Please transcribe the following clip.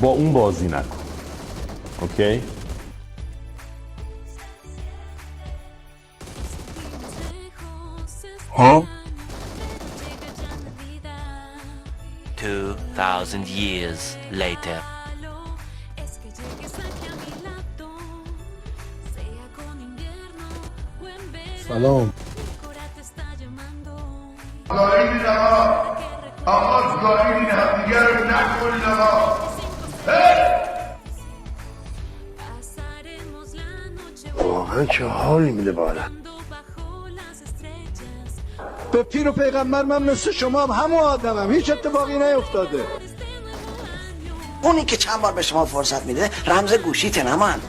با اون بازی نکن. اوکی؟ ها؟ 2000 years later. سلام. گاهیدین آقا گاهیدین همدیگه رو نکنید آقا. واقعا چه حالی میده بالا. به پیر و پیغمبر من مثل شما همون آدمم، هیچ اتفاقی نیفتاده. اونی که چند بار به شما فرصت میده رمز گوشیته، نه من.